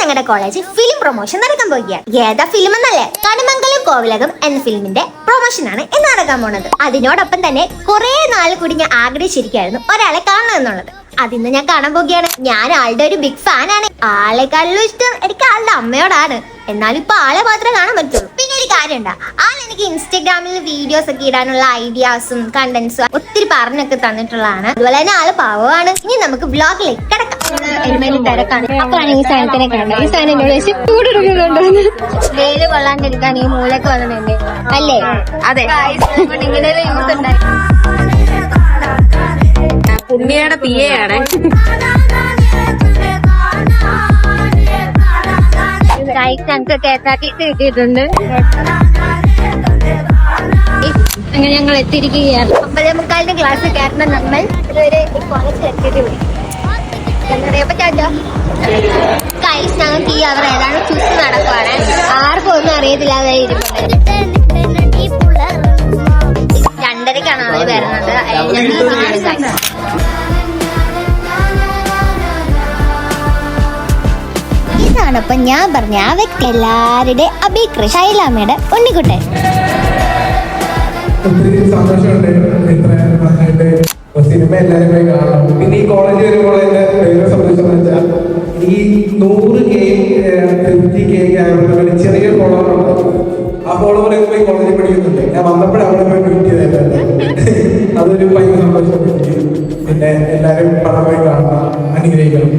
ഞങ്ങളുടെ college film promotion നടക്കാൻ പോവുകയാണ്. ഏതാ ഫിലിം എന്നല്ലേ, കണിമംഗലം കോവിലകം എന്ന ഫിലിമിന്റെ പ്രൊമോഷൻ ആണ് ഇന്ന് നടക്കാൻ പോണത്. അതിനോടൊപ്പം തന്നെ കുറെ നാൾ കൂടി ഞാൻ ആഗ്രഹിച്ചിരിക്കുകയായിരുന്നു ഒരാളെ കാണണം എന്നുള്ളത്. അതിന്ന് ഞാൻ കാണാൻ പോവുകയാണ്. ഞാൻ ആളുടെ ഒരു ബിഗ് ഫാൻ ആണ്. ആളെക്കാളും ഇഷ്ടം എനിക്ക് ആളുടെ അമ്മയോടാണ്. എന്നാലും ഇപ്പൊ ആളെ മാത്രമേ കാണാൻ പറ്റുള്ളൂ. പിന്നെ ഒരു കാര്യമുണ്ട്, എനിക്ക് ഇൻസ്റ്റഗ്രാമിൽ വീഡിയോസ് ഒക്കെ ഇടാനുള്ള ഐഡിയാസും കണ്ടന്റ്സും ഒത്തിരി പറഞ്ഞൊക്കെ തന്നിട്ടുള്ളതാണ്. അതുപോലെ തന്നെ ആള് പാവമാണ്. ഇനി നമുക്ക് വ്ലോഗിലേക്ക് കിടക്കാം. തിരക്കാണ്. അപ്പോഴാണ് ഈ സാധനത്തിനെ കണ്ടത്. ഈ സാധനം വെയില് കൊള്ളാണ്ടിരിക്കാൻ ഈ മൂലക്ക് വന്നിട്ടുണ്ട് അല്ലേ? അതെ, ഇങ്ങനെ യൂസ് ഉണ്ടായി. പുണ്യയുടെ പിയയാണ്. ഞങ്ങൾക്ക് KSRTC കിട്ടിയിട്ടുണ്ട്. അങ്ങനെ ഞങ്ങൾ എത്തിയിരിക്കുകയാണ്. 9:45 ക്ലാസ് കയറണം. നമ്മൾ ഇതുവരെ കോളേജ് എത്തിയിട്ട് പോയി. ഞങ്ങൾക്ക് ഈ അവർ ഏതാണ് ചുറ്റി നടക്കുവാണ്. ആർക്കും ഒന്നും അറിയത്തില്ലാതെ ഇരിപ്പുണ്ട്. 2:30 അവർ വരുന്നത്. ഇതാണിപ്പൊ ഞാൻ പറഞ്ഞ ആ വ്യക്തി, എല്ലാവരുടെ അഭിക്രഷ്, ശൈലാമ്മയുടെ ഉണ്ണിക്കുട്ടൻ. ഒത്തിരി സന്തോഷമുണ്ട് ഇത്ര നന്നായിട്ട് സിനിമ എല്ലാവരും പോയി കാണണം. പിന്നെ ഈ കോളേജ് വരുമ്പോൾ എന്റെ വേറെ സന്തോഷം എന്ന് വെച്ചാൽ ഈ 100K 50K ആയതുകൊണ്ട് ചെറിയ ഫോളോവറുണ്ട്. ആ ഫോളോവറൊക്കെ പോയി കോളേജിൽ പഠിക്കുന്നുണ്ട്. ഞാൻ വന്നപ്പോഴും അവിടെ പോയി മീറ്റ് ചെയ്തിട്ടുണ്ട്. അതൊരു ഭയങ്കര സന്തോഷം. പിന്നെ എല്ലാവരും പണം പോയി കാണണം, അനുഗ്രഹിക്കണം.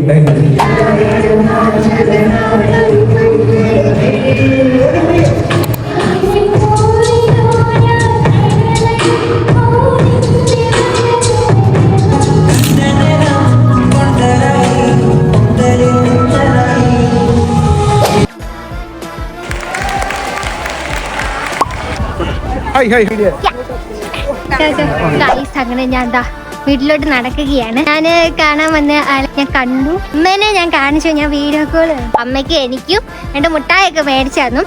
അങ്ങനെ ഞാൻ എന്താ വീട്ടിലോട്ട് നടക്കുകയാണ്. ഞാന് കാണാൻ വന്ന ആളെ ഞാൻ കണ്ടു. അമ്മേനെ ഞാൻ കാണിച്ചു. ഞാൻ വീഡിയോ കോള് അമ്മയ്ക്ക് എനിക്കും 2 മുട്ടായൊക്കെ മേടിച്ചു തന്നു.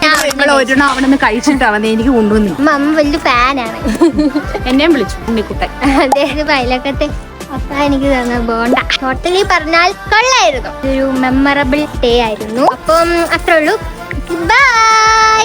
അവിടെ കഴിച്ചിട്ടാ വന്നേ, എനിക്ക് കൊണ്ടുവന്നു. അമ്മ വലിയ ഫാനാണ്. എന്നെയും വിളിച്ചു ഉണ്ണിക്കുട്ടൻ. അദ്ദേഹം വയലക്കട്ടെ അപ്പ എനിക്ക് തന്ന ബോണ്ട ടോട്ടലി പറഞ്ഞാൽ കൊള്ളായിരുന്നു. ഒരു മെമ്മറബിൾ ഡേ ആയിരുന്നു. അപ്പം അത്രേ ഉള്ളൂ. ബൈ.